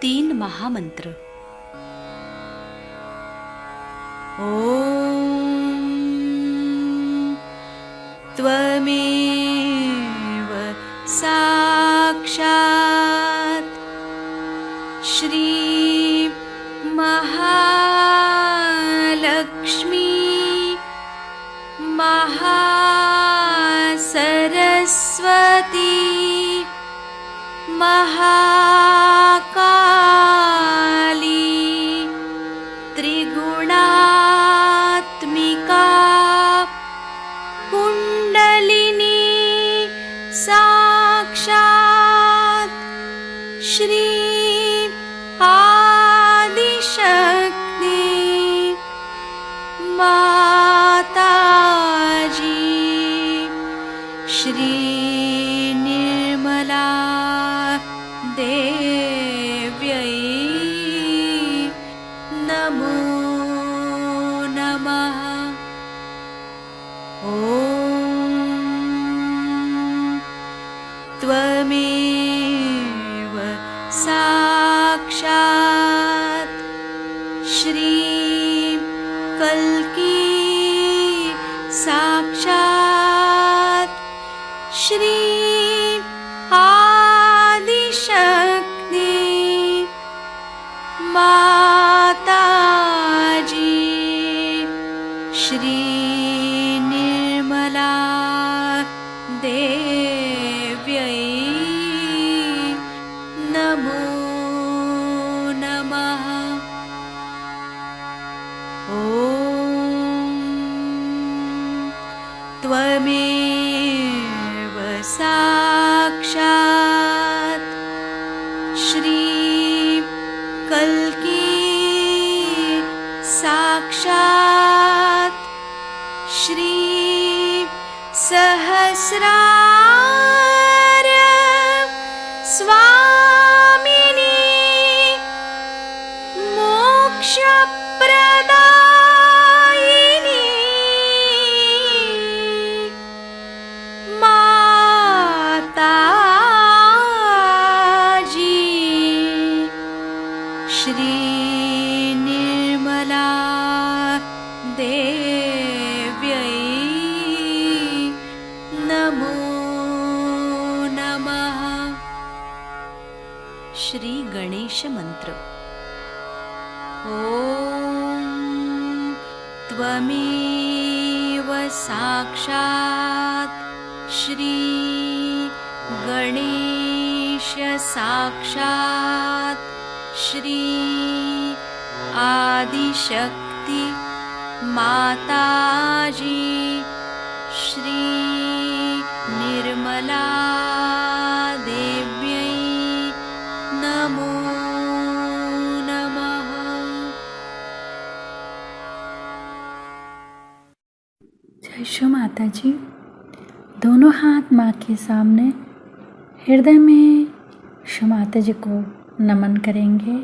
3 महामंत्र। ओम त्वमेव साक्षात् श्री महालक्ष्मी महासरस्वती महाकाली त्रिगुणात्मिका कुंडलिनी साक्षात् श्री आदिशक्ति माताजी श्री निर्मला देव्यै नमो नमः। ॐ त्वमेव साक्षात् श्री कल्की साक्षात् श्री आदिशक्ति माताजी श्री निर्मला देव्यै नमो नमः। ॐ त्वमेव साक्षात् श्री कल्की साक्षात् श्री सहस्रार्य स्वामिनी मोक्षप्रदायिनी माताजी श्री निर्मला देव्यै नमो नमः। श्री गणेश मंत्र। ॐ त्वमेव साक्षात् श्री गणेश साक्षात् श्री आदिशक्ति माताजी श्री निर्मला देव्यै नमो नमः। जय श्री माता जी। दोनों हाथ माँ के सामने हृदय में श्री माता जी को नमन करेंगे।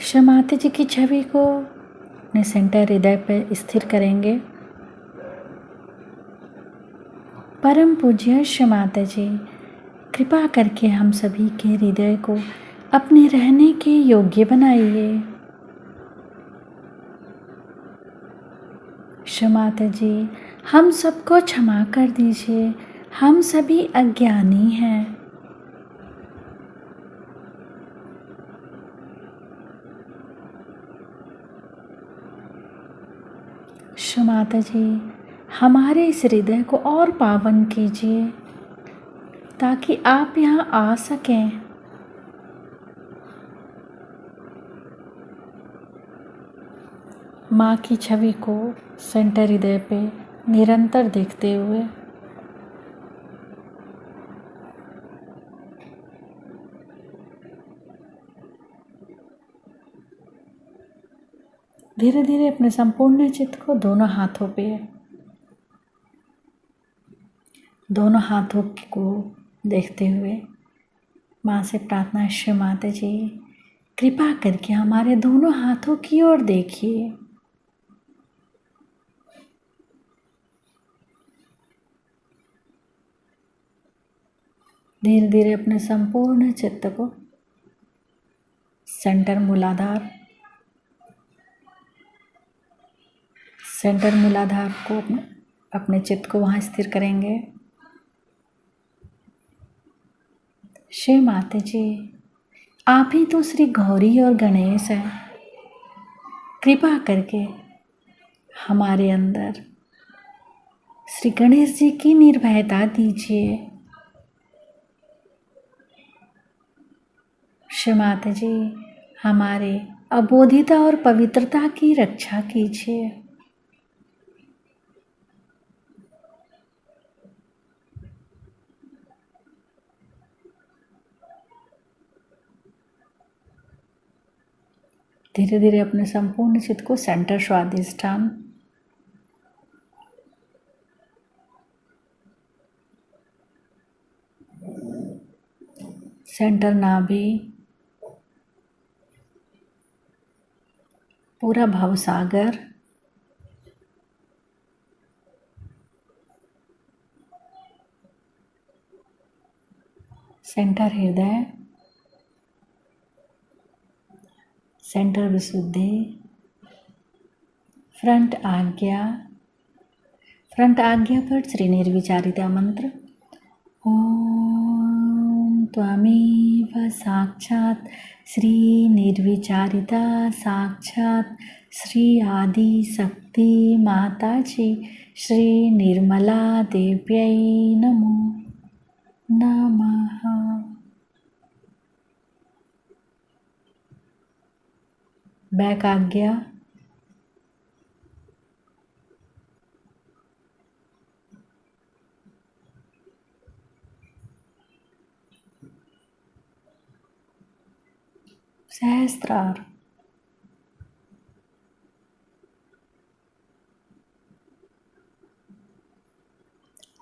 श्री माता जी की छवि को अपने सेंटर हृदय पर स्थिर करेंगे। परम पूज्य श्री माता जी, कृपा करके हम सभी के हृदय को अपने रहने के योग्य बनाइए। श्री माता जी, हम सबको क्षमा कर दीजिए, हम सभी अज्ञानी हैं। श्री माता जी, हमारे इस हृदय को और पावन कीजिए ताकि आप यहाँ आ सकें। माँ की छवि को सेंटर हृदय पे निरंतर देखते हुए धीरे धीरे अपने संपूर्ण चित्त को दोनों हाथों को देखते हुए माँ से प्रार्थना, श्री माता जी कृपा करके हमारे दोनों हाथों की ओर देखिए। धीरे धीरे अपने संपूर्ण चित्त को सेंटर मूलाधार। सेंटर मूलाधार को अपने चित्त को वहाँ स्थिर करेंगे। श्री माता जी, आप ही तो श्री गौरी और गणेश हैं। कृपा करके हमारे अंदर श्री गणेश जी की निर्भयता दीजिए। श्री माता जी, हमारे अबोधिता और पवित्रता की रक्षा कीजिए। धीरे धीरे अपने संपूर्ण चित्त को सेंटर स्वादिष्ठान, सेंटर नाभि, पूरा भवसागर, सेंटर हृदय, सेंटर विशुद्धि, फ्रंट आज्ञा। फ्रंट आज्ञा पर श्री निर्विचारिता मंत्र। ओम त्वमेव साक्षात् श्री निर्विचारिता साक्षात् श्री आदि शक्ति माता जी श्री निर्मला देव्यै नमो नमः। बैक आज्ञा। सहस्त्रार।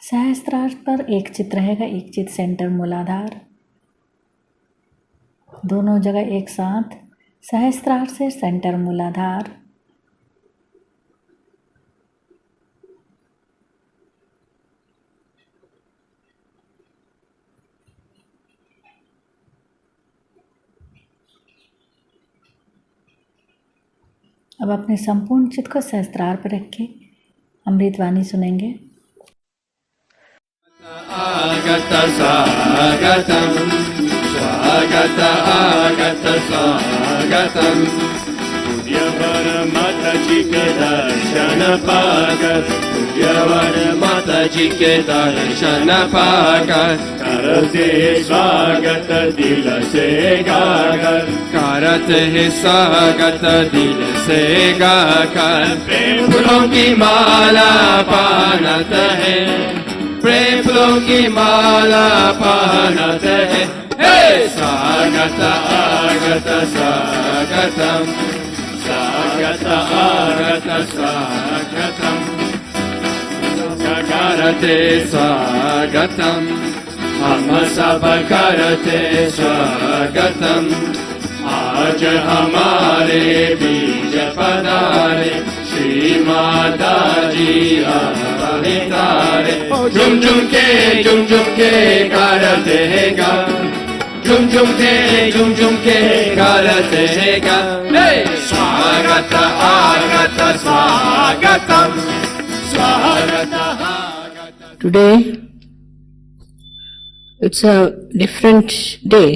सहस्त्रार पर एक चित रहेगा, एक चित सेंटर मूलाधार, दोनों जगह एक साथ। सहस्त्रार से सेंटर मूलाधार, अब अपने संपूर्ण चित्त को सहस्त्रार पर रख के अमृतवाणी सुनेंगे। आगत स्वागतम स्वागत आगत स्वागतम पुण्यवर माता जी के दर्शन पाकर पुण्यवर माता जी के दर्शन पाकर करते स्वागत दिल से गाकर करते है स्वागत दिल से गाकर प्रेम फूलों की माला पानत है प्रेम फूलों की माला पानत है। स्वागत आगत स्वागतम स्वागत आगत स्वागतम करते स्वागतम हम सब करते स्वागतम। आज हमारे बीच पधारे श्री माता जी अवतारे। झुम झुम के करते गा झुम झुम के करते गा। स्वागत आगत स्वागतम स्वागत आगत। Today, it's a different day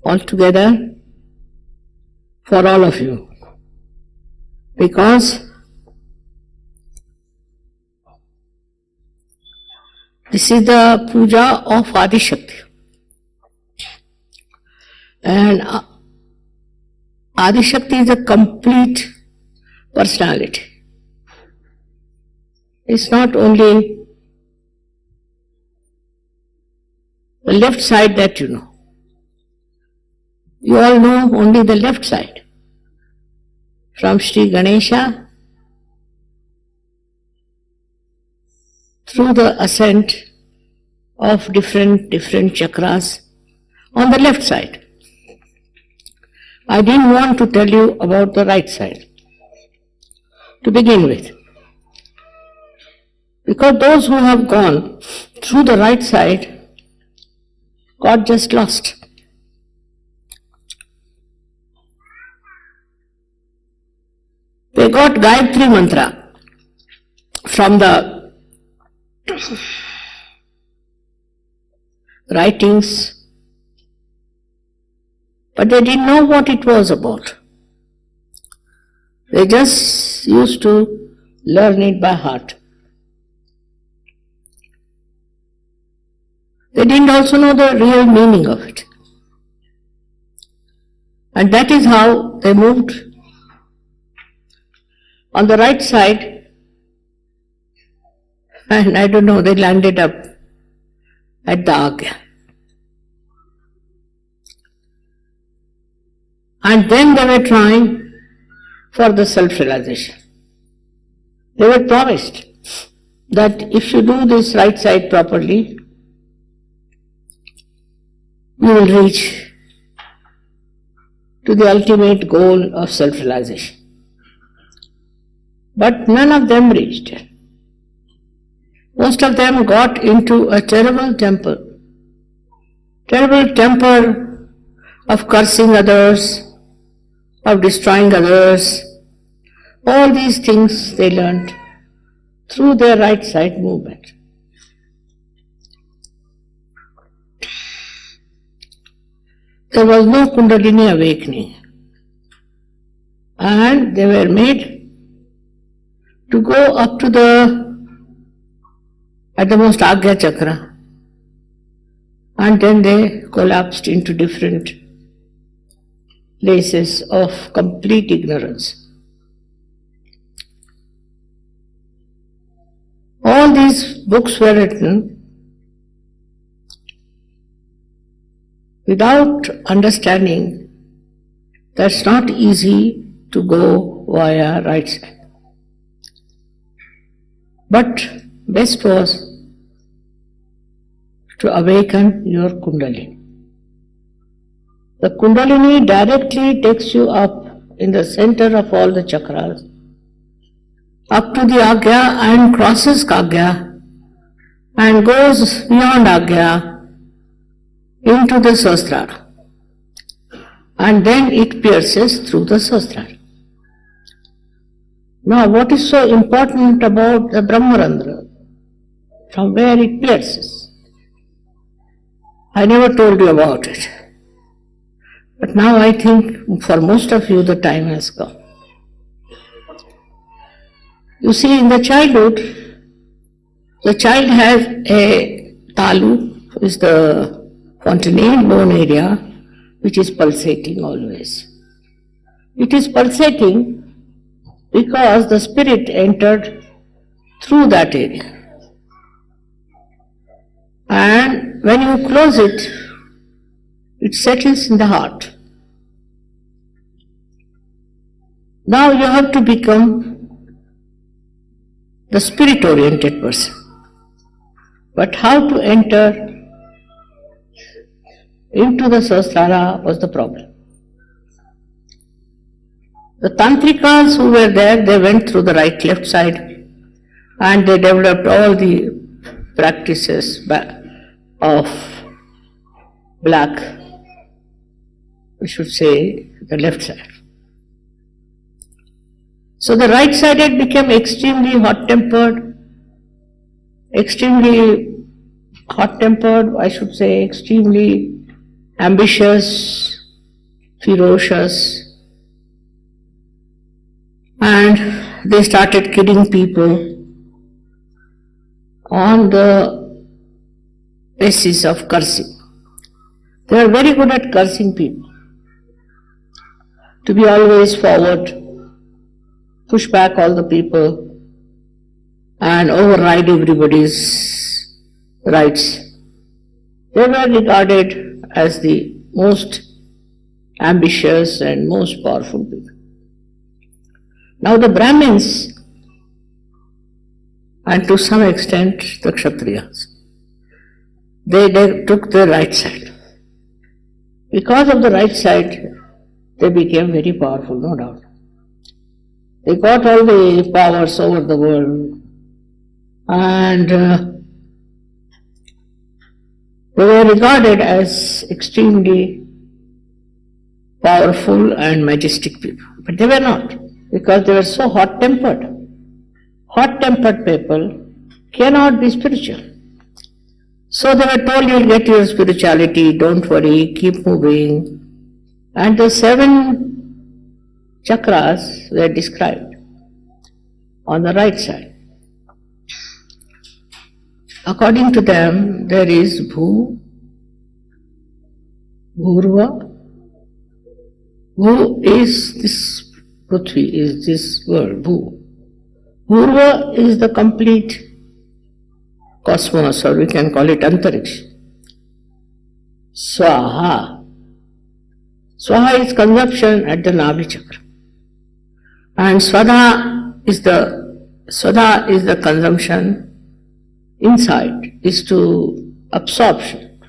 altogether for all of you, because this is the puja of Adi Shakti, and Adi Shakti is a complete personality. It's not only the left side that you know. You all know only the left side. From Sri Ganesha through the ascent of different chakras on the left side. I didn't want to tell you about the right side to begin with, because those who have gone through the right side got just lost. got Gayatri Mantra from the writings, but they didn't know what it was about. They just used to learn it by heart. They didn't also know the real meaning of it. And that is how they moved. On the right side, and I don't know, they landed up at the Agya. And then they were trying for the self-realization. They were promised that if you do this right side properly, you will reach to the ultimate goal of self-realization. But none of them reached it. Most of them got into a terrible temper of cursing others, of destroying others. All these things they learned through their right side movement. There was no Kundalini awakening, and they were made to go up to at the most Agya Chakra, and then they collapsed into different places of complete ignorance. All these books were written without understanding that it's not easy to go via right side. But best was to awaken your Kundalini. The Kundalini directly takes you up in the center of all the chakras, up to the Agya and crosses Kagya and goes beyond Agya into the Sahasrara, and then it pierces through the Sahasrara. Now, what is so important about the Brahmarandra? From where it pierces? I never told you about it. But now I think for most of you the time has come. You see, in the childhood, the child has a talu, is the fontanelle bone area, which is pulsating always. It is pulsating because the spirit entered through that area. And when you close it, it settles in the heart. Now you have to become the spirit-oriented person. But how to enter into the Sahasrara was the problem. The Tantrikas who were there, they went through the right-left side and they developed all the practices of black, we should say the left side. So the right-sided became extremely hot-tempered, I should say, extremely ambitious, ferocious, and they started killing people on the basis of cursing. They are very good at cursing people, to be always forward, push back all the people and override everybody's rights. They were regarded as the most ambitious and most powerful people. Now the Brahmins, and to some extent the Kshatriyas, they took the right side. Because of the right side, they became very powerful, no doubt. They got all the powers over the world, and they were regarded as extremely powerful and majestic people. But they were not. because they were so hot-tempered. Hot-tempered people cannot be spiritual. So they were told, you'll get your spirituality, don't worry, keep moving. And the 7 chakras were described on the right side. According to them, there is Bhu, Bhurva. Bhu is this Prithvi, is this world, Bhu. Bhurva is the complete cosmos, or we can call it Antariksha. Swaha. Swaha is consumption at the Nabhi chakra. And Swada is the consumption inside, is to absorption.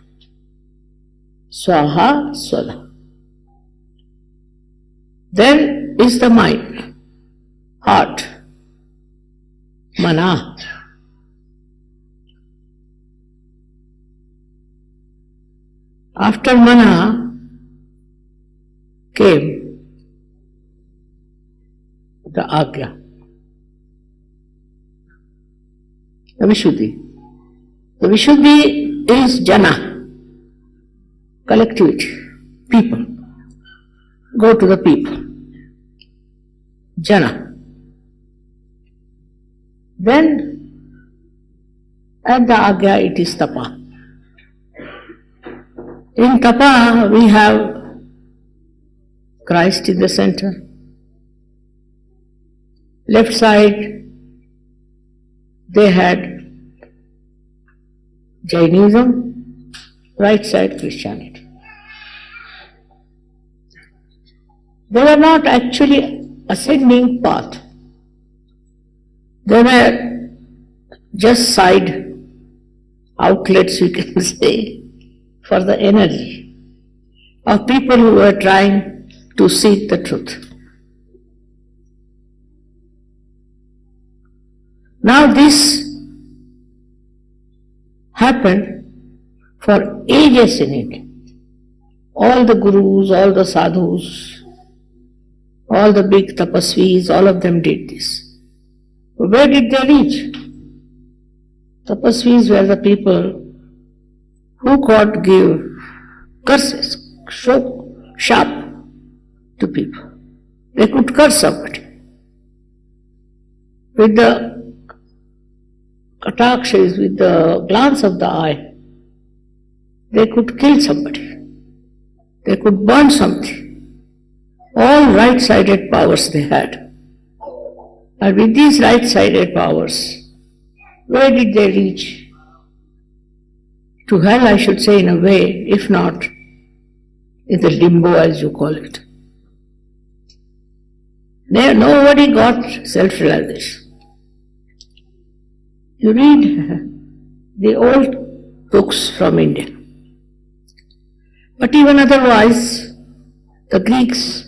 Swaha, Swada. Then is the mind, heart, Mana. After Mana came the Agya, the Vishuddhi. The Vishuddhi is Jana, collectivity, people. Go to the people. Jana. Then at the Agya it is Tapa. In Tapa we have Christ in the center. Left side they had Jainism, right side Christianity. They were not actually ascending path. They were just side outlets, you can say, for the energy of people who were trying to seek the truth. Now this happened for ages in India. All the gurus, all the sadhus, all the big tapasvis, all of them did this. Where did they reach? Tapasvis were the people who could give curses, sharp to people. They could curse somebody. With the katakshas, with the glance of the eye, they could kill somebody. They could burn something. All right-sided powers they had. And with these right-sided powers, where did they reach? To hell, I should say, in a way, if not in the limbo, as you call it. Nobody got self-realization. You read the old books from India. But even otherwise, the Greeks,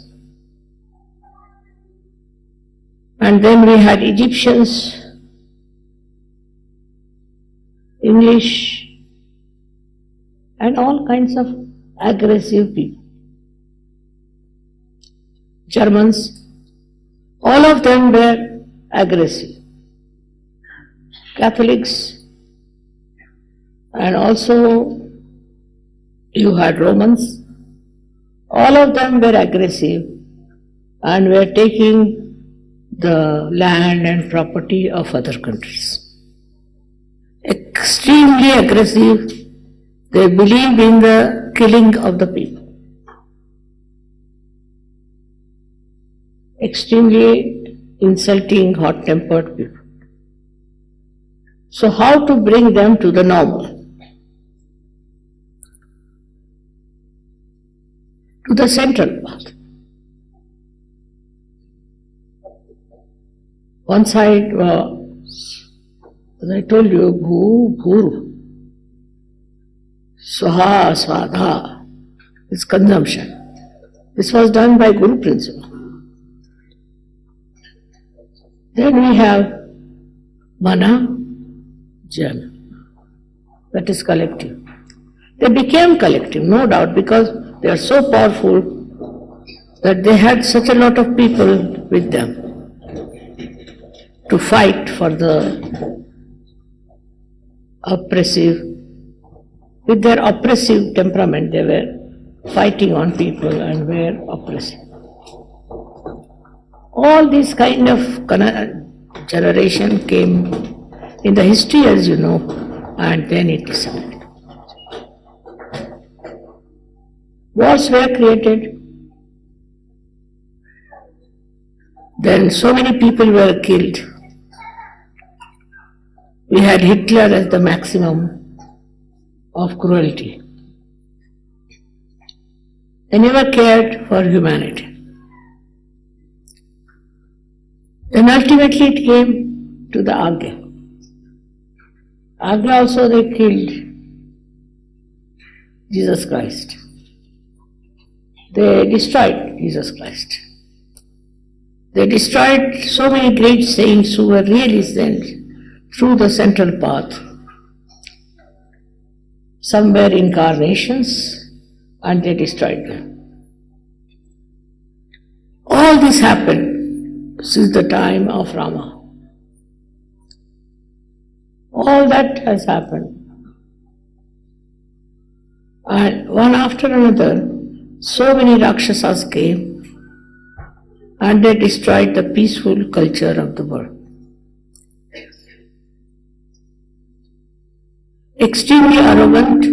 and then we had Egyptians, English, and all kinds of aggressive people. Germans, all of them were aggressive. Catholics, and also you had Romans, all of them were aggressive and were taking the land and property of other countries. Extremely aggressive. They believed in the killing of the people. Extremely insulting, hot-tempered people. So how to bring them to the normal? To the central path. One side was, as I told you, Bhu, Bhuru. Swaha, Svadha is consumption. This was done by Guru principle. Then we have Mana, Jana. That is collective. They became collective, no doubt, because they are so powerful that they had such a lot of people with them. to fight for the oppressive, with their oppressive temperament, they were fighting on people and were oppressive. All this kind of generation came in the history, as you know, and then it disappeared. Wars were created. Then so many people were killed. We had Hitler as the maximum of cruelty. They never cared for humanity. Then ultimately it came to the Agya. Agya also they killed Jesus Christ. They destroyed Jesus Christ. They destroyed so many great saints who were really sent through the central path. Some were incarnations and they destroyed them. All this happened since the time of Rama. All that has happened. And one after another, so many Rakshasas came and they destroyed the peaceful culture of the world. Extremely arrogant,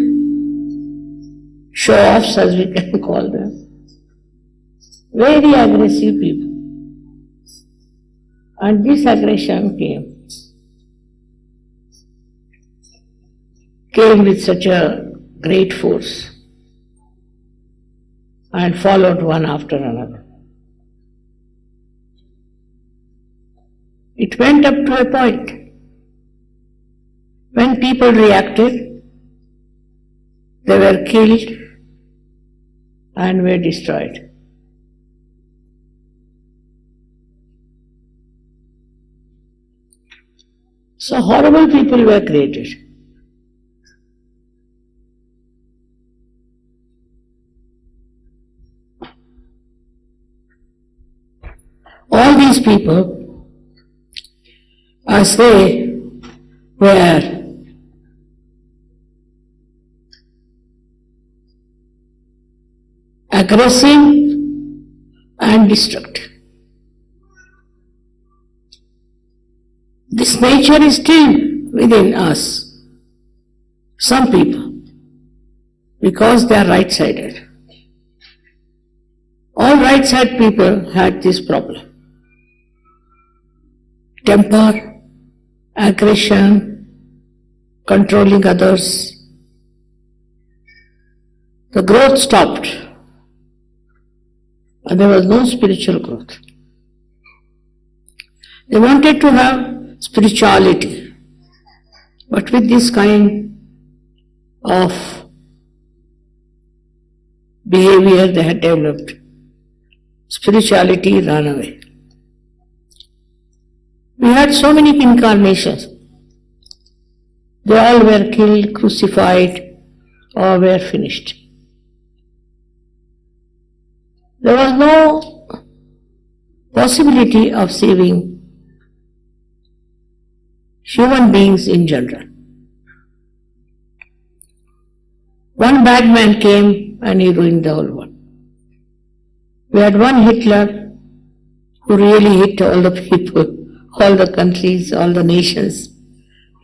show-offs as we can call them, very aggressive people. And this aggression came with such a great force and followed one after another. It went up to a point when people reacted, they were killed and were destroyed. So horrible people were created. All these people, as they were aggressive and destructive. This nature is still within us, some people, because they are right-sided. All right-sided people had this problem. Temper, aggression, controlling others. The growth stopped and there was no spiritual growth. They wanted to have spirituality, but with this kind of behavior they had developed, spirituality ran away. We had so many incarnations. They all were killed, crucified, or were finished. There was no possibility of saving human beings in general. One bad man came and he ruined the whole world. We had one Hitler who really hit all the people, all the countries, all the nations,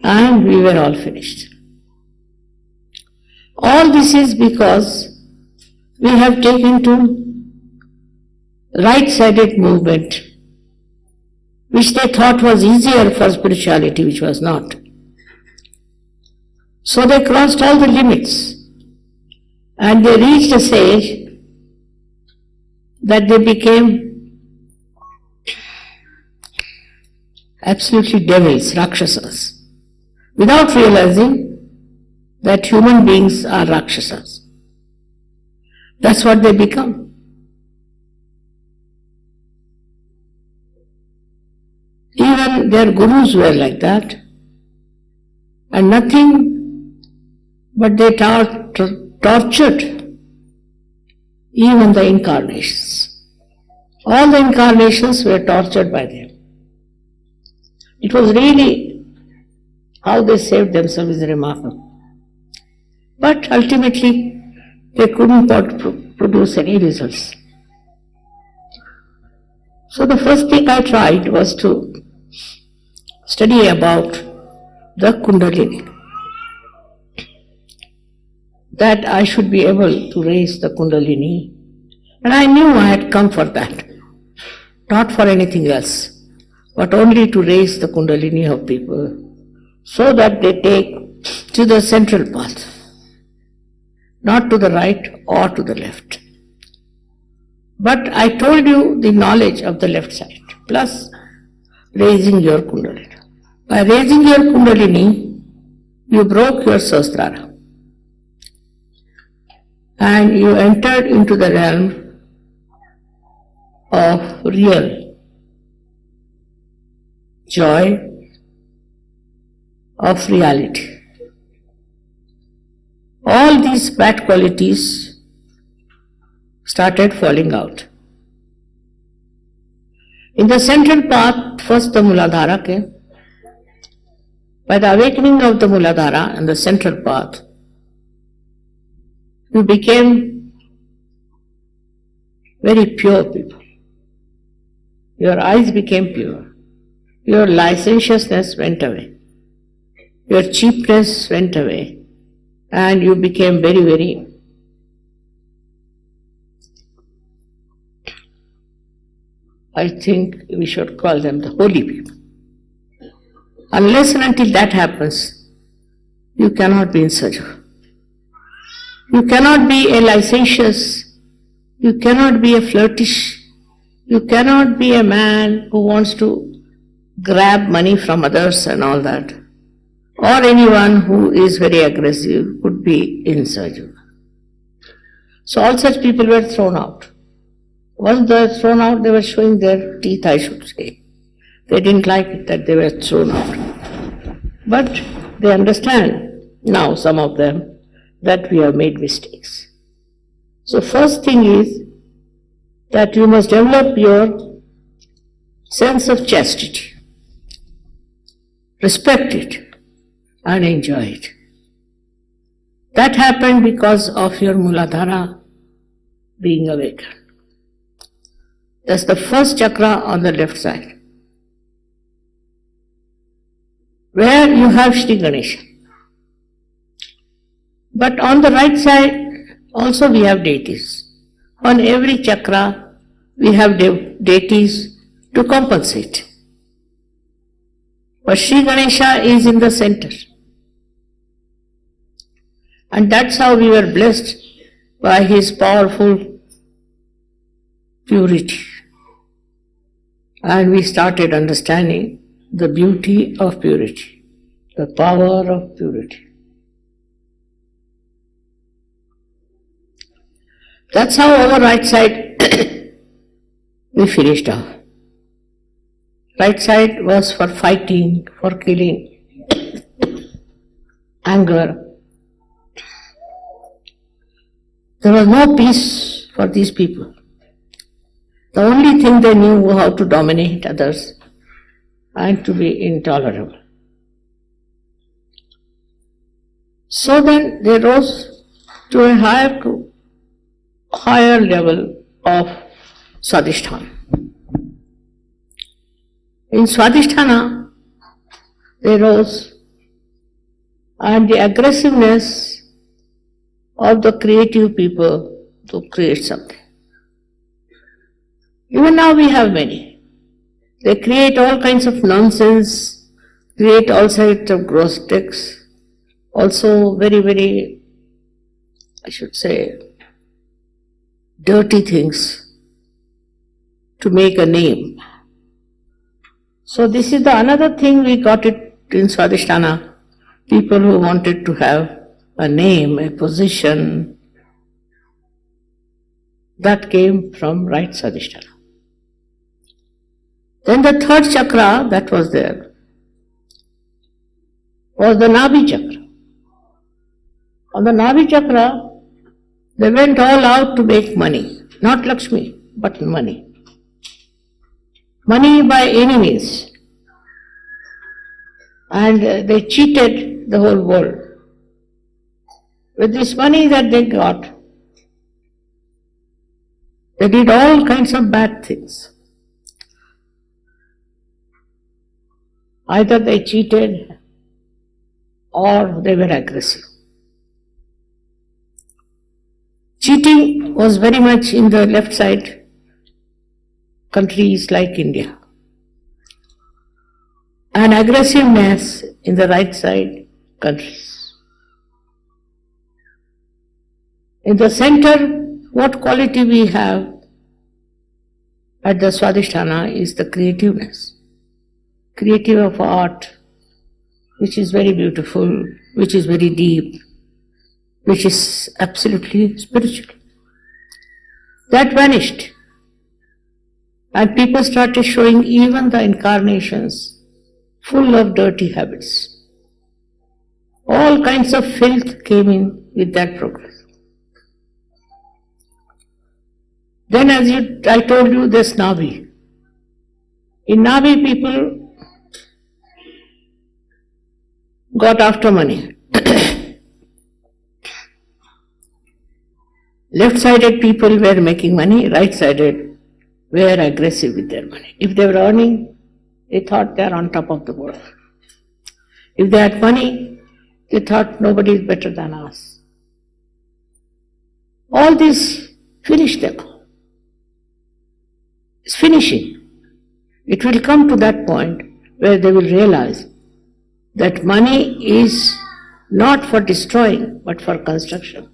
and we were all finished. All this is because we have taken to right-sided movement, which they thought was easier for spirituality, which was not. So they crossed all the limits and they reached a stage that they became absolutely devils, Rakshasas, without realizing that human beings are Rakshasas. That's what they become. Even their gurus were like that, and nothing but they tortured even the incarnations. All the incarnations were tortured by them. It was really how they saved themselves is remarkable. But ultimately, they couldn't produce any results. So the first thing I tried was to study about the Kundalini. That I should be able to raise the Kundalini. And I knew I had come for that. Not for anything else, but only to raise the Kundalini of people so that they take to the central path, not to the right or to the left. But I told you the knowledge of the left side, plus raising your Kundalini. By raising your Kundalini, you broke your Sahasrara and you entered into the realm of real joy, of reality. All these bad qualities started falling out. In the central path, first the Muladhara came. By the awakening of the Muladhara and the central path, you became very pure people. Your eyes became pure. Your licentiousness went away. Your cheapness went away. And you became very, very I think we should call them the holy people. Unless and until that happens, you cannot be in Sajo. You cannot be a licentious, you cannot be a flirtish, you cannot be a man who wants to grab money from others and all that. Or anyone who is very aggressive could be in Sajo. So all such people were thrown out. Once they were thrown out, they were showing their teeth, I should say. They didn't like it that they were thrown out. But they understand now, some of them, that we have made mistakes. So first thing is that you must develop your sense of chastity. Respect it and enjoy it. That happened because of your Muladhara being awakened. That's the first chakra on the left side, where you have Shri Ganesha. But on the right side also we have deities. On every chakra we have deities to compensate. But Shri Ganesha is in the center. And that's how we were blessed by his powerful purity. And we started understanding the beauty of purity, the power of purity. That's how our right side we finished off. Right side was for fighting, for killing, anger. There was no peace for these people. The only thing they knew was how to dominate others and to be intolerable. So then they rose to a higher level of Swadhisthana. In Swadhisthana, they rose, and the aggressiveness of the creative people to create something. Even now we have many. They create all kinds of nonsense, create all sorts of gross tricks, also very, very, I should say, dirty things to make a name. So this is the another thing we got it in Swadhisthana. People who wanted to have a name, a position, that came from right Swadhisthana. Then the third chakra that was there was the Nabhi chakra. On the Nabhi chakra, they went all out to make money, not Lakshmi, but money. Money by any means. and they cheated the whole world. With this money that they got, they did all kinds of bad things. Either they cheated or they were aggressive. Cheating was very much in the left side countries like India, and aggressiveness in the right side countries. In the center, what quality we have at the Swadhisthana is the creativeness. Creative of art, which is very beautiful, which is very deep, which is absolutely spiritual. That vanished. And people started showing even the incarnations full of dirty habits. All kinds of filth came in with that progress. Then I told you this Navi. In Navi people got after money. Left-sided people were making money, right-sided were aggressive with their money. If they were earning, they thought they are on top of the world. If they had money, they thought nobody is better than us. All this finished them. It's finishing. It will come to that point where they will realize that money is not for destroying, but for construction.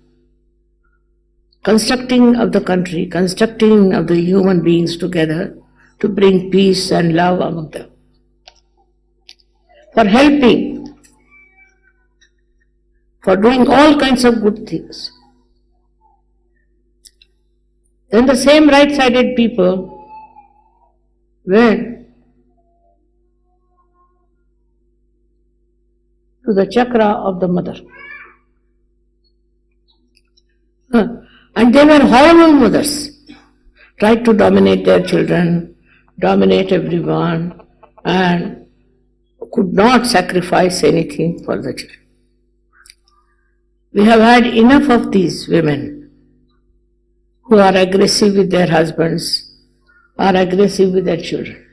Constructing of the country, constructing of the human beings together to bring peace and love among them. For helping, for doing all kinds of good things. Then the same right-sided people went to the chakra of the mother. And they were horrible mothers, tried to dominate their children, dominate everyone, and could not sacrifice anything for the children. We have had enough of these women who are aggressive with their husbands, are aggressive with their children.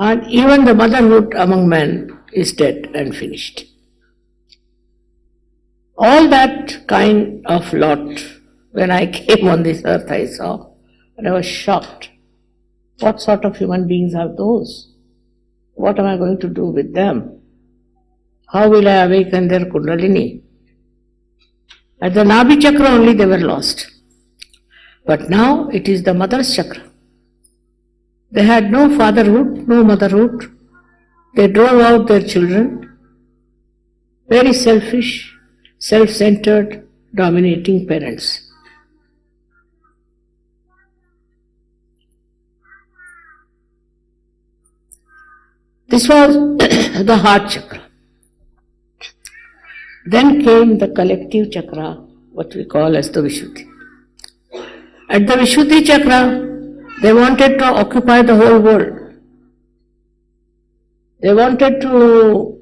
And even the motherhood among men is dead and finished. All that kind of lot, when I came on this earth, I saw, and I was shocked. What sort of human beings are those? What am I going to do with them? How will I awaken their Kundalini? At the Nabhi chakra only they were lost. But now it is the mother's chakra. They had no fatherhood, no motherhood. They drove out their children. Very selfish, self-centered, dominating parents. This was the heart chakra. Then came the collective chakra, what we call as the Vishuddhi. At the Vishuddhi chakra, they wanted to occupy the whole world. They wanted to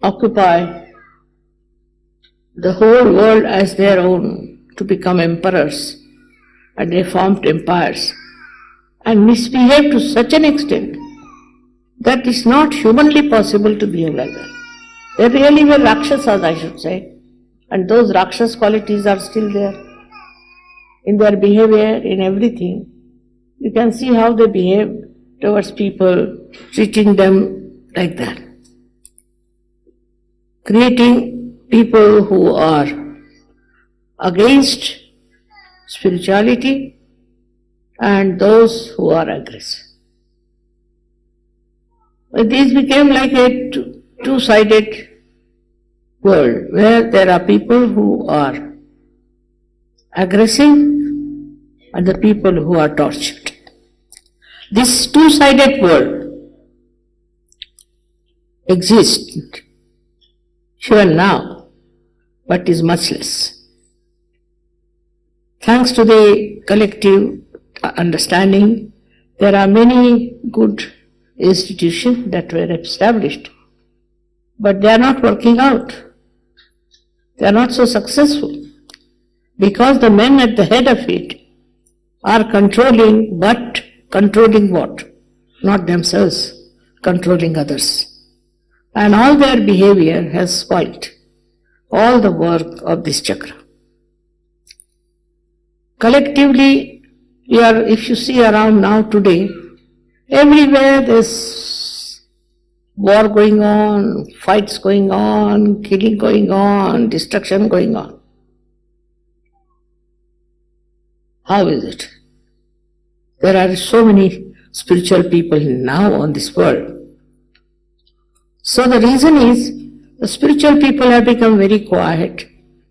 occupy the whole world as their own, to become emperors. And they formed empires and misbehaved to such an extent that it's not humanly possible to behave like that. They really were Rakshasas, I should say. And those Rakshas qualities are still there. In their behavior, in everything. You can see how they behave towards people, treating them like that. Creating people who are against spirituality and those who are aggressive. But these became like a two-sided world where there are people who are aggressive and the people who are tortured. This two-sided world exists even now, but is much less. Thanks to the collective understanding, there are many good institutions that were established. But they are not working out. They are not so successful because the men at the head of it are controlling, but controlling what? Not themselves, controlling others. And all their behavior has spoilt all the work of this chakra. Collectively, if you see around now today, everywhere there's war going on, fights going on, killing going on, destruction going on. How is it? There are so many spiritual people now on this world. So the reason is, the spiritual people have become very quiet,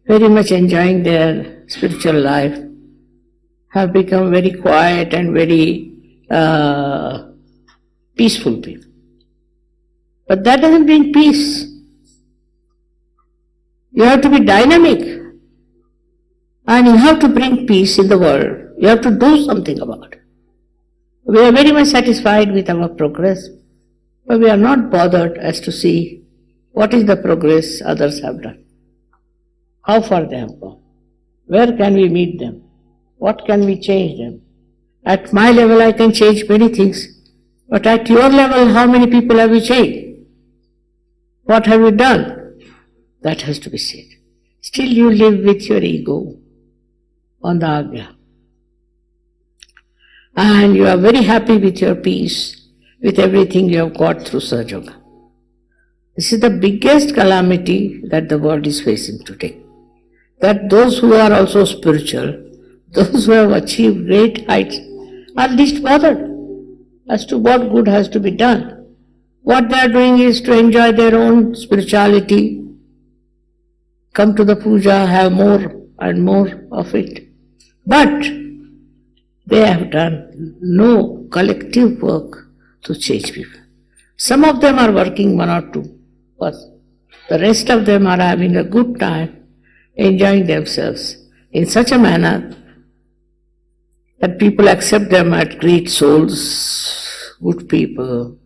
very much enjoying their spiritual life, have become very quiet and very peaceful people. But that doesn't bring peace. You have to be dynamic and you have to bring peace in the world. You have to do something about it. We are very much satisfied with our progress, but we are not bothered as to see what is the progress others have done, how far they have gone, where can we meet them, what can we change them. At my level I can change many things, but at your level how many people have you changed? What have you done? That has to be said. Still you live with your ego on the Agya. And you are very happy with your peace, with everything you have got through Sahaja Yoga. This is the biggest calamity that the world is facing today. That those who are also spiritual, those who have achieved great heights, are least bothered as to what good has to be done. What they are doing is to enjoy their own spirituality, come to the puja, have more and more of it. But they have done no collective work to change people. Some of them are working 1 or 2, but the rest of them are having a good time, enjoying themselves in such a manner that people accept them as great souls, good people.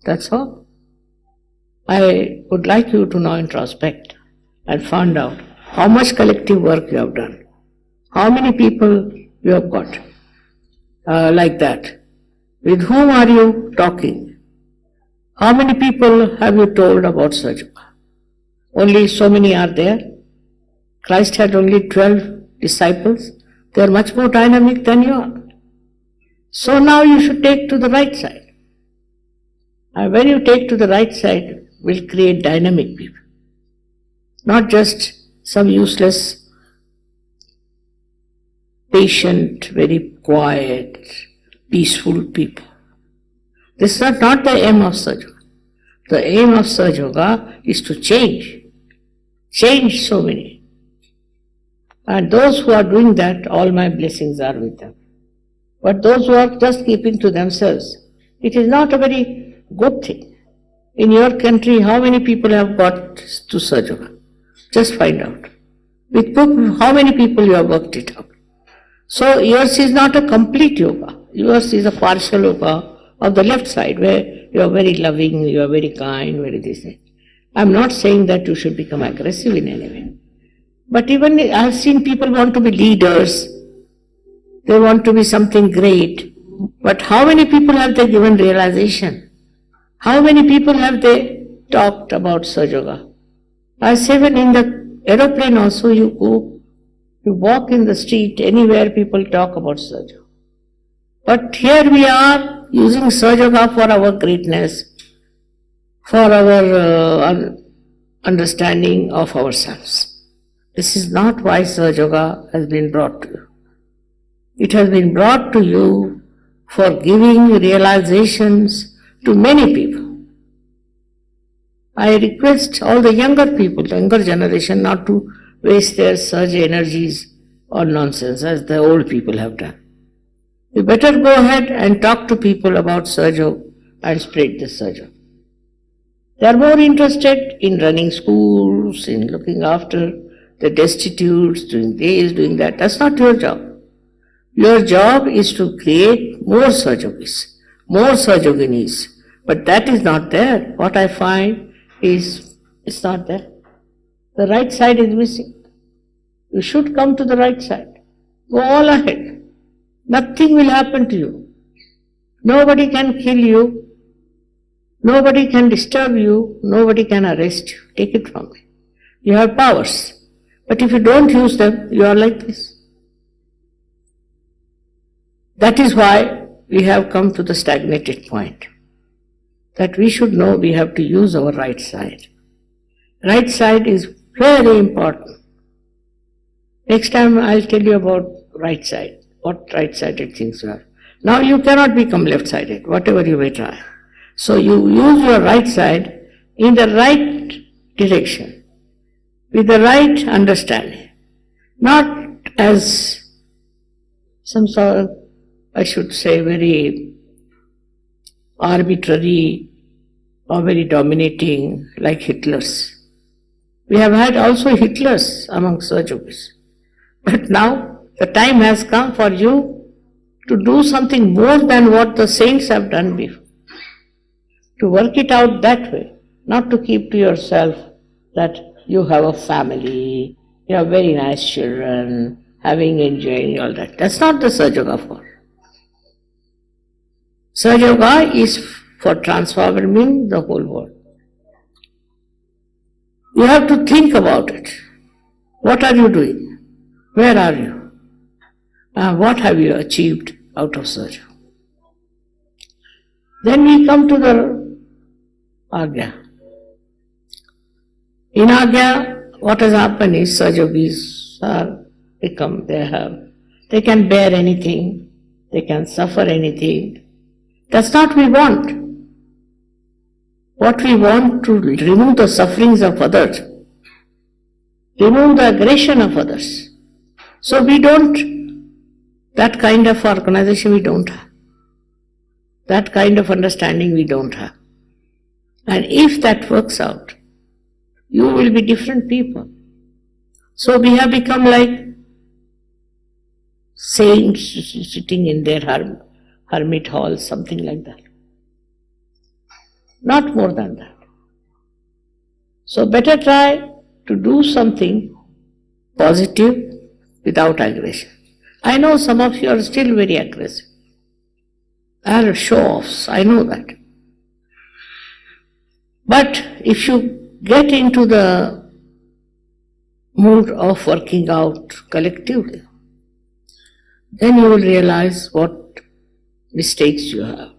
That's all. I would like you to now introspect and find out how much collective work you have done, how many people you have got like that. With whom are you talking? How many people have you told about Sahaja Yoga? Only so many are there. Christ had only 12 disciples. They are much more dynamic than you are. So now you should take to the right side. And when you take to the right side, will create dynamic people. Not just some useless, patient, very quiet, peaceful people. This is not the aim of Sahaja Yoga. The aim of Sahaja Yoga is to change so many. And those who are doing that, all my blessings are with them. But those who are just keeping to themselves, it is not a very good thing. In your country, how many people have got to Sahaja Yoga? Just find out. With book, how many people you have worked it out? So yours is not a complete yoga. Yours is a partial yoga of the left side, where you are very loving, you are very kind, very this. I am not saying that you should become aggressive in any way. But even I have seen people want to be leaders, they want to be something great. But how many people have they given realization? How many people have they talked about Sahaja Yoga? I say when in the aeroplane also you go, you walk in the street, anywhere people talk about Sahaja Yoga. But here we are using Sahaja Yoga for our greatness, for our understanding of ourselves. This is not why Sahaja Yoga has been brought to you. It has been brought to you for giving realizations to many people. I request all the younger people, the younger generation, not to waste their surge energies on nonsense as the old people have done. You better go ahead and talk to people about Sahaja Yoga and spread the Sahaja Yoga. They are more interested in running schools, in looking after the destitutes, doing this, doing that. That's not your job. Your job is to create more Sahaja Yogis, more Sahaja Yoginis, But that is not there. What I find is it's not there. The right side is missing. You should come to the right side. Go all ahead. Nothing will happen to you. Nobody can kill you. Nobody can disturb you. Nobody can arrest you. Take it from me. You have powers. But if you don't use them, you are like this. That is why we have come to the stagnated point. That we should know we have to use our right side. Right side is very important. Next time I'll tell you about right side, what right-sided things are. Now you cannot become left-sided, whatever you may try. So you use your right side in the right direction, with the right understanding, not as some sort of, I should say, very arbitrary or very dominating like Hitler's. We have had also Hitlers among Sahajogis. But now the time has come for you to do something more than what the saints have done before. To work it out that way, not to keep to yourself that you have a family, you have very nice children, enjoying all that. That's not the Sahaja for. Sahaja is for transforming the whole world. You have to think about it. What are you doing? Where are you? What have you achieved out of Sahaja? Then we come to the Agya. In Agya, what has happened is Sahajogis are become, they can bear anything, they can suffer anything. That's not what we want. What we want to remove the sufferings of others, remove the aggression of others. So we don't, that kind of organization we don't have. That kind of understanding we don't have. And if that works out, you will be different people. So we have become like saints sitting in their hermit hall, something like that. Not more than that. So better try to do something positive without aggression. I know some of you are still very aggressive. Are show-offs, I know that. But if you get into the mood of working out collectively, then you will realize what mistakes you have.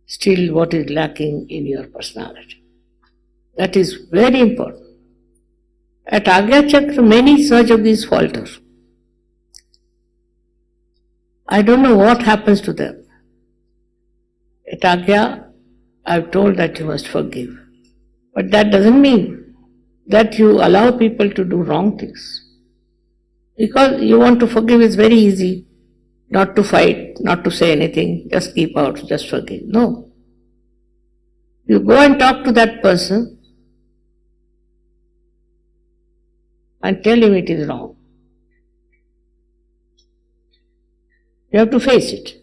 Still what is lacking in your personality. That is very important. At Agya Chakra, many Sahajogis falter. I don't know what happens to them. At Agya, I've told that you must forgive. But that doesn't mean that you allow people to do wrong things. Because you want to forgive is very easy. Not to fight, not to say anything, just keep out, just forgive. No. You go and talk to that person and tell him it is wrong. You have to face it.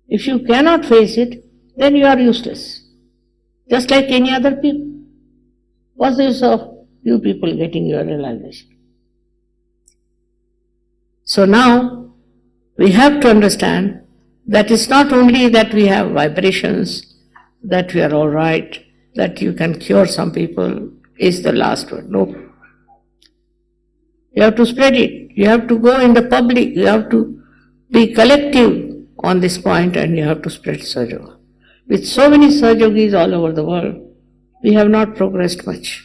If you cannot face it, then you are useless. Just like any other people. What's the use of you people getting your realization? So now, we have to understand that it's not only that we have vibrations, that we are all right, that you can cure some people, is the last word. No. You have to spread it. You have to go in the public. You have to be collective on this point and you have to spread Sahaja. With so many Sahajogis all over the world, we have not progressed much.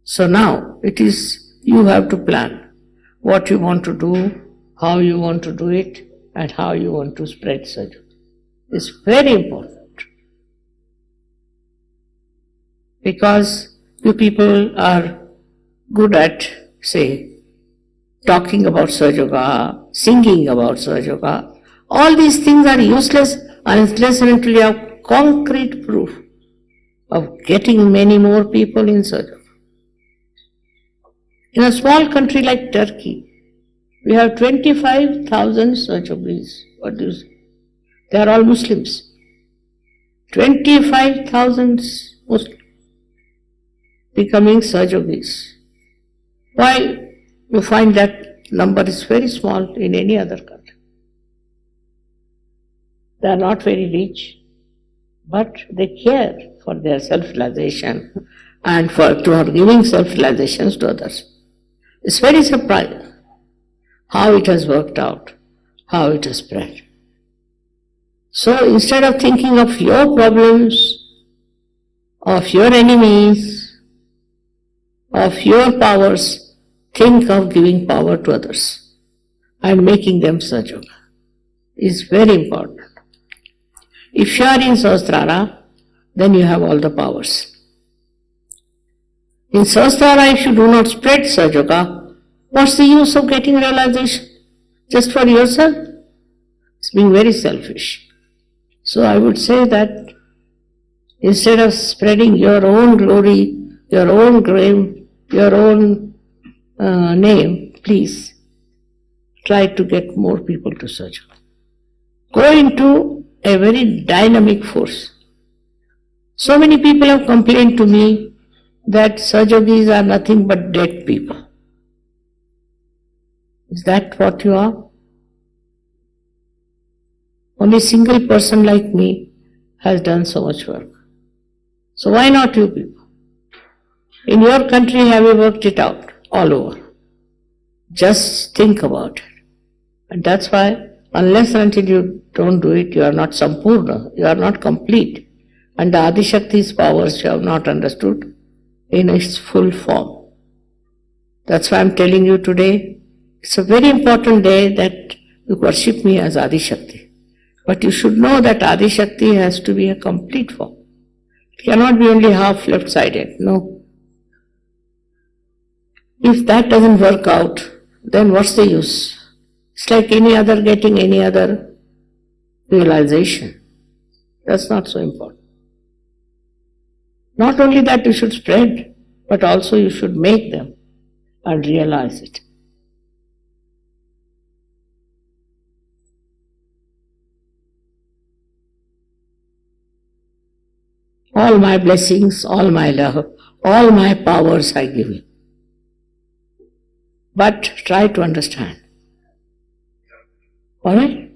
So now, it is you have to plan what you want to do, how you want to do it, and how you want to spread Sahaja. It's very important. Because you people are good at, say, talking about Sahaja, singing about Sahaja. All these things are useless unless and until you have concrete proof of getting many more people in Sahaja. In a small country like Turkey, We have 25,000 Sahajogis. What do you say? They are all Muslims. 25,000 Muslims becoming Sahajogis. Why you find that number is very small in any other country? They are not very rich, but they care for their self-realization and for giving self-realizations to others. It's very surprising how it has worked out, how it has spread. So instead of thinking of your problems, of your enemies, of your powers, think of giving power to others and making them Sahajoga. Is very important. If you are in Sahasrara, then you have all the powers. In Sahasrara, if you do not spread Sahajoga, what's the use of getting realization? Just for yourself? It's being very selfish. So I would say that instead of spreading your own glory, your own claim, your own name, please try to get more people to Sahajoga. Go into a very dynamic force. So many people have complained to me that Sahajogis are nothing but dead people. Is that what you are? Only a single person like me has done so much work. So why not you people? In your country, have you worked it out all over? Just think about it. And that's why, unless and until you don't do it, you are not Sampurna, you are not complete. And the Adishakti's powers you have not understood in its full form. That's why I'm telling you today, it's a very important day that you worship me as Adishakti. But you should know that Adishakti has to be a complete form. It cannot be only half left-sided, no. If that doesn't work out, then what's the use? It's like any other getting any other realization. That's not so important. Not only that you should spread, but also you should make them and realize it. All my blessings, all my love, all my powers I give you. But try to understand. Alright?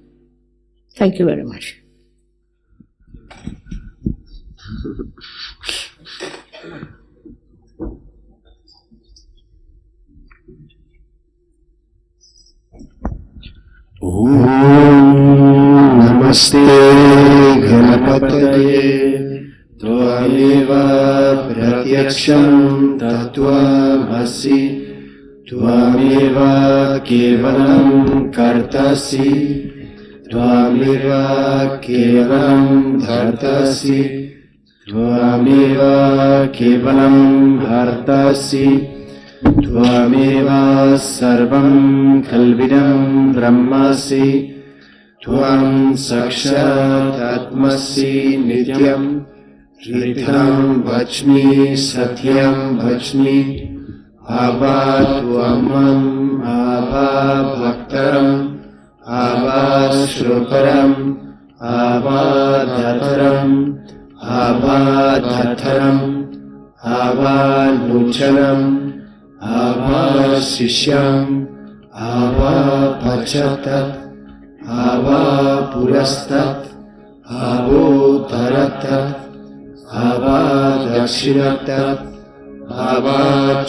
Thank you very much. नमस्ते गणपतये त्वमेव प्रत्यक्षं तत्त्वमसि त्वमेव केवलं कर्तासि त्वमेव केवलं धर्तासि त्वमेव केवलं हर्तासि त्वमेव सर्वं कल्विदं ब्रह्मासि त्वं साक्षात् आत्मसि नित्यं हृदं वच्मि सत्यं वच्मि आवा त्वमम् आवा भक्तरम् आवा श्रोकरम् आवा धतरम् आवा धतरम् आवा नूचनम् आवा शिष्यम् आवा पचतत् आवा पुरस्तत् आवो धरतत् आवा दक्षिणतत् आवा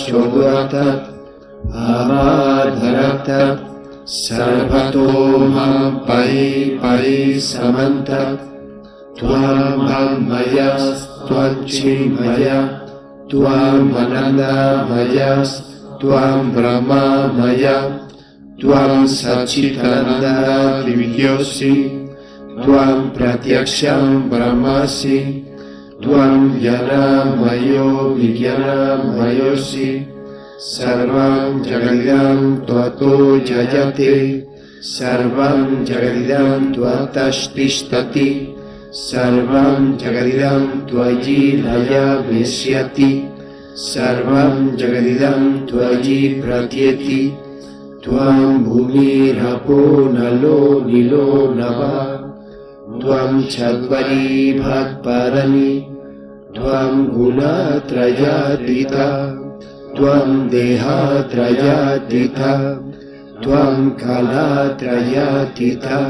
चोदतत् आवा धरतत् सर्वतो मां परि परि समन्तत् त्वं मयस्त्वं चिन्मय त्वं अनन्दमयस्त्वं ब्रह्ममय त्वं सच्चिदानन्दविद्योऽसि त्वं प्रत्यक्षं ब्रह्मासि त्वं ज्ञानमयो विज्ञानमयोऽसि सर्वं जगदिदं त्वतो जयते सर्वं जगदिदं त्वत्तिष्ठति सर्वं जगदिदं त्वयि लयमिष्यति सर्वं जगदिदं त्वयि प्रत्येति त्वं भूमिरपो नलो नीलो नभः त्वं चत्वरि भक्परनि त्वं गुणत्रयातीतः त्वं देहत्रयातीतः त्वं कालत्रयातीतः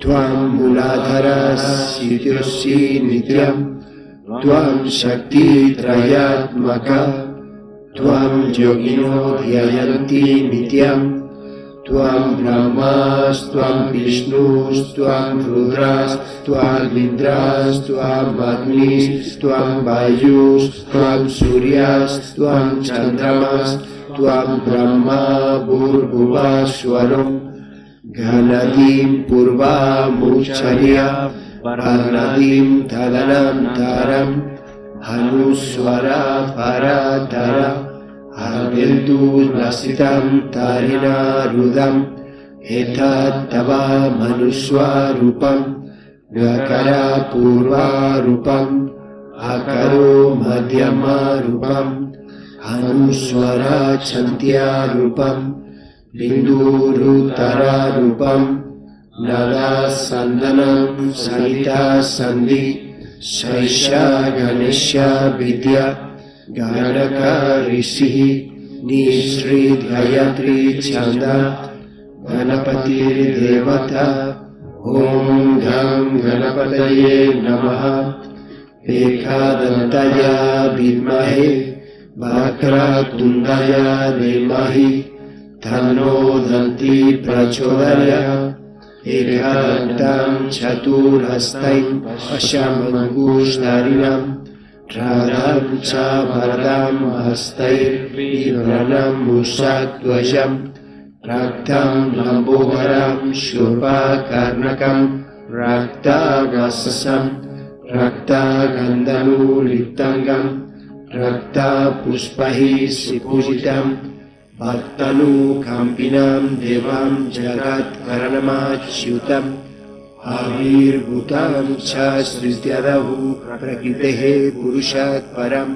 त्वं मूलाधारस्थितिरसि नित्यं त्वं शक्तित्रयात्मकः त्वं योगिनो ध्यायन्ति नित्यं त्वं ब्रह्मास्त्वं विष्णुस्त्वं रुद्रस्त्वमिन्द्रस्त्वम् अग्निस्त्वं वायुस्त्वं सूर्यस्त्वं चन्द्रमास्त्वं ब्रह्मा भूर्भुवः स्वरम् घनदीं पूर्वामुच्चर्य परनदीं तदनन्तरम् हनुस्वरा पराधर हरबिन्दुनसितं तारिणारुदम् एतत् तव मनुष्वरूपम् गकर पूर्वारूपम् अकरो मध्यमरूपम् हनुस्वरा छन्द्यारूपम् बिन्दुरुत्तरारूपम् नदा सन्दनं सहिता सन्धि शैषा गणेश विद्या गाढक ऋषिः निःश्रीध्यायत्री छन्द गणपतिर्देवता ॐ गं गणपतये नमः एकदन्ताय विद्महे वक्रतुण्डाय धीमहि तन्नो दन्ती प्रचोदयात् एकदन्तं चतुर्हस्तं पश्यमङ्गुष्धारिणं राधं च वरदं हस्तैर्बिभ्रणं मूषध्वजं रक्तं लम्बोदरं शूर्पकर्णकं रक्तगससं रक्तगन्धनुलिप्तङ्गं रक्तपुष्पैः सुपूजितं भक्तनुकम्पिनं देवं जगत्करणमाच्युतम् आविर्भूतं च सृष्ट्यादौ प्रकृतेः पुरुषात् परम्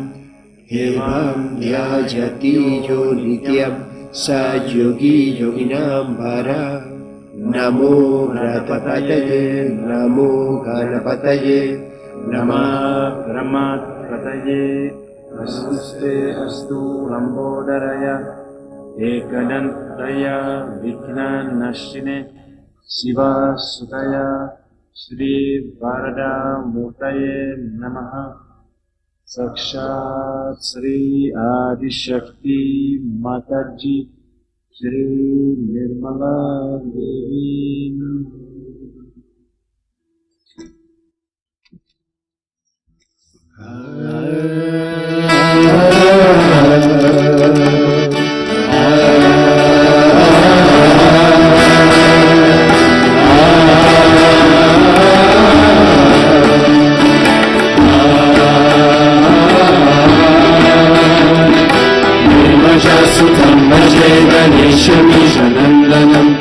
एवं ध्यायति यो नित्यं स योगी योगिनां वरः नमो गणपतये नमो गणपतये नमः ब्रह्मपतये नमस्ते अस्तु लम्बोदराय एकदन्तया विघ्ननाशिने शिवसुतया श्रीवरदामूर्तये नमः। साक्षात् श्री आदिशक्ति माताजी श्री निर्मला देवी गणेशमीशनन्दनम्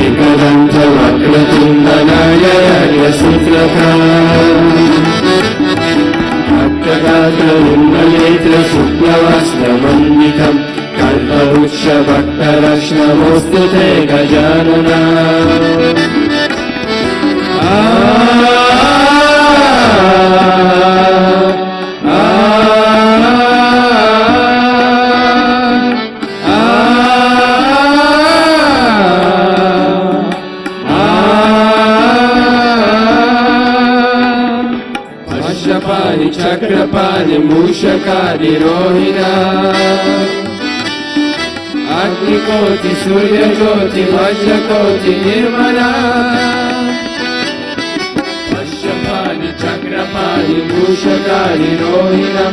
एकदन्तवक्रतुण्डनायनेत्रशुक्लवस्त्रमन्वितम् कल्पवृक्षभक्तरक्ष्णमोऽस्तु ते गजानना चक्रपाणि मूषकादि रोहिणा अग्निकोटि सूर्यज्योति वज्रकोटि निर्मला पश्यपाणि चक्रपाणि मूषकादि रोहिणा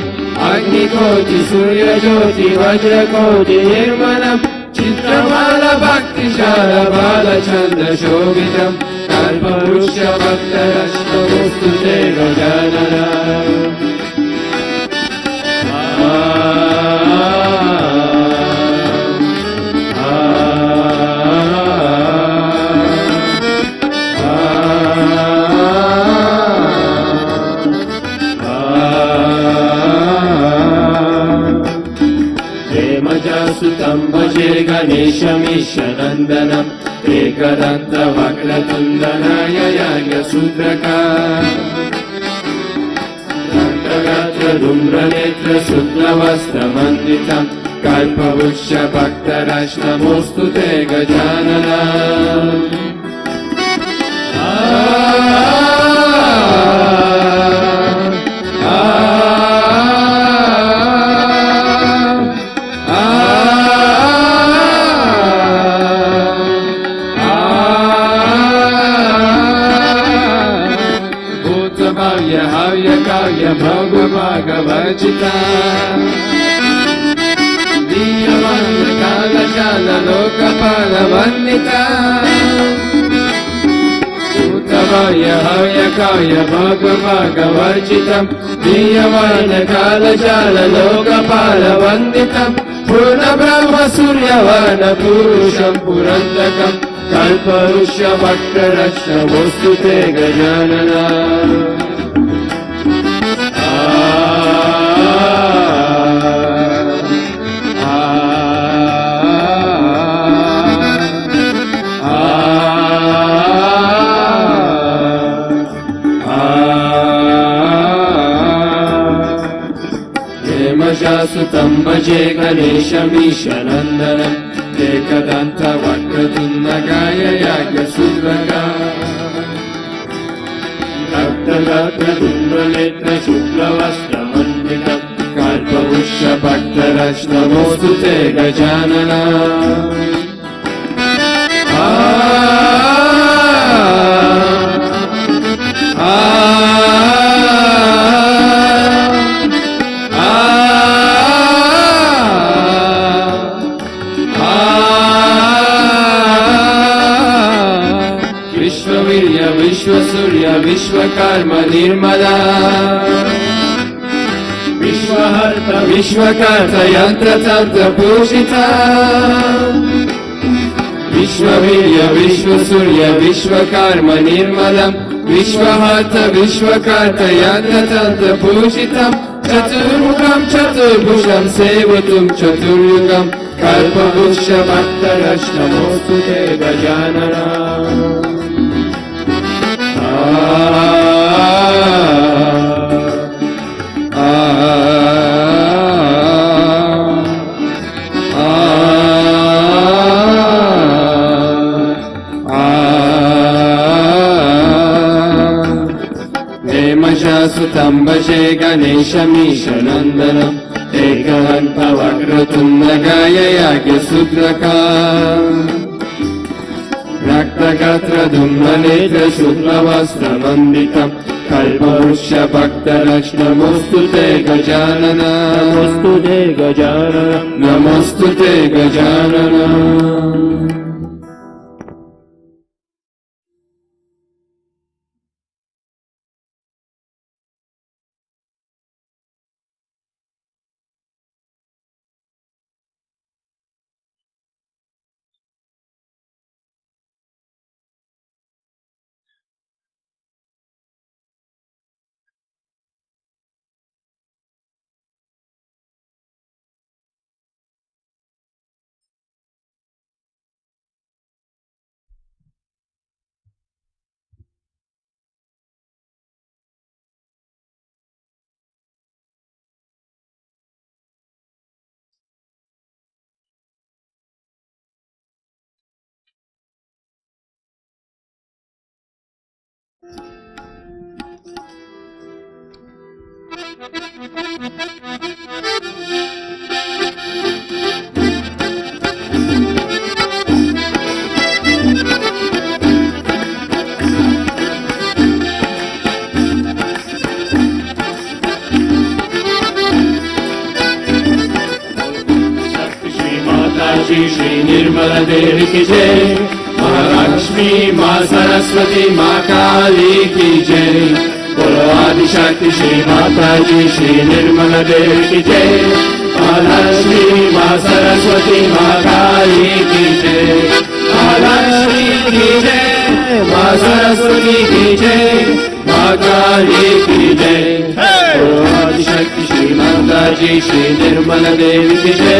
अग्निकोटि सूर्यज्योति वज्रकोटि निर्मला चित्रमाला भक्तिशाला बालचन्द्रशोभितम् कल्पवृक्षभक्तरक्ष्णमोऽस्तु ते गजानना सुतं तं भजे गणेशमीशनन्दनम् एकदन्तवक्रतुण्डनाय याज्ञसूत्रका धूम्रनेत्रशुक्लवस्त्रमण्डितम् कल्पवृक्षभक्तराष्ट्रमोऽस्तु ते गजानना भगवचिता दीयमानकालशाललोकपालवन्दिता भूतवाय हव्यकाय भगवचितम् दीयमानकालशाललोकपालवन्दितम् पूर्णब्रह्मसूर्यवर्णपुरुषम् पुरन्दकम् कल्पवृक्षभक्तरक्षमोऽस्तु ते गजानना सुतं भजे गणेशमीशनन्दनम् एकदन्तवक्रतुण्डकाय याज्ञसूत्रका रक्तगात्रधूम्रनेत्रशुक्लवस्त्रमण्डितम् कल्पवृक्षभक्तरक्षमोऽस्तु ते गजानना विश्वसूर्य विश्वकर्म निर्मला विश्वहर्त विश्वकर्त यन्त्रतन्त्र पूषिता विश्ववीर्य विश्वसूर्य विश्वकर्म निर्मलम् विश्वहर्त विश्वकर्त यन्त्रतन्त्र पूषितम् चतुर्मुखम् चतुर्भुजम् सेवतुम् चतुर्युगम् कल्पवृक्षभक्तरक्षमोऽस्तु ते गजानना सुतं भजे गणेशमीशनन्दनम् एकदन्तवक्रतुण्डकाय याज्ञसूत्रका रक्तगात्रधूम्रनेत्रशुक्लवस्त्रमण्डितम् कल्पवृक्षभक्तरक्षमोऽस्तु ते गजानना नमोऽस्तु ते गजानना नमोऽस्तु ते गजानना श्री निर्मला देवी की जय, महालक्ष्मी माँ सरस्वती माँ काली की जय। बोलो आदिशक्ति श्री माता जी श्री निर्मला देवी की जय, महालक्ष्मी माँ सरस्वती माँ काली की जय। महालक्ष्मी की जय, माँ सरस्वती की जय, माँ काली की जय। बोलो आदिशक्ति श्री माता जी श्री निर्मला देवी की जय,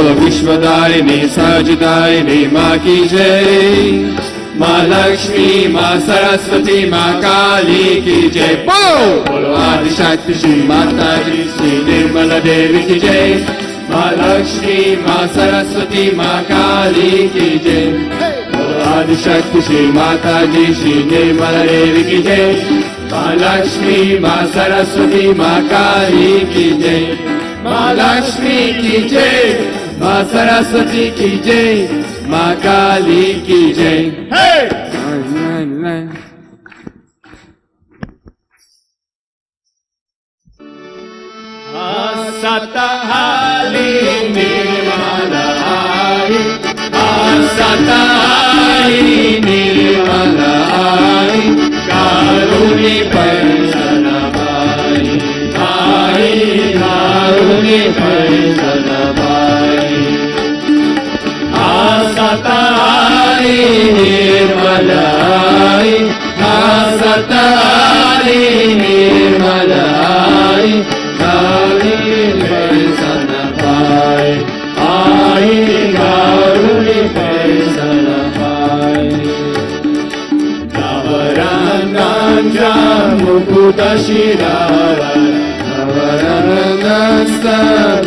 बोलो विश्वदायिनी सच्चिदायिनी माँ की जय। माँ लक्ष्मी माँ सरस्वती माँ काली की जय। बोलो आदिशक्ति श्री माता जी श्री निर्मला देवी की जय। माँ लक्ष्मी माँ सरस्वती माँ काली की जय। बोलो आदिशक्ति श्री माता जी श्री निर्मला देवी की जय। माँ लक्ष्मी माँ सरस्वती माँ काली की जय। माँ लक्ष्मी की जय। माँ सरस्वती की जय। माँ काली की जय। सतहाली निर्मलाई सतहाली निर्मलाई कारुणी पैसनबाई आई कारुणी पैसनबाई सतहाली निर्मलाई सतहाली निर्मलाई कारुणी पैसनबाई आई कारुणी पैसनबाई नवरंगांचा मुकुट शिरावर नवरंगांचा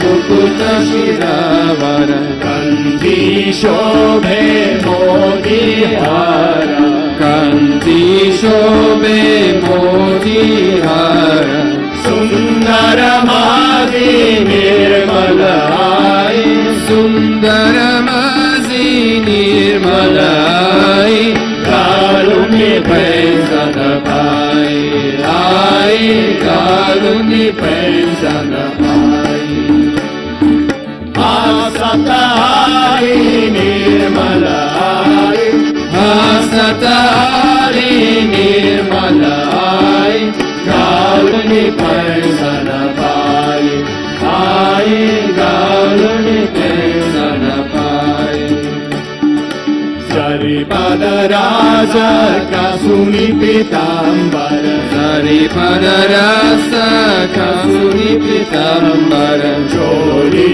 मुकुट शिरावर कंठी शोभे मोती हार कंठी शोभे मोती हार सुंदर माझी निर्मल आई सुंदर माझी निर्मल आई कारुणी पैसन पाई आई कारुणी पैसन पाई सतहाली निर्मल आई सतहाली निर्मल आई कारुणी पैसन पाई आई कारुणी पैसन पाई श्रीपद राज कासुनी पीतांबर श्रीपद राज कासुनी पीतांबर चोरी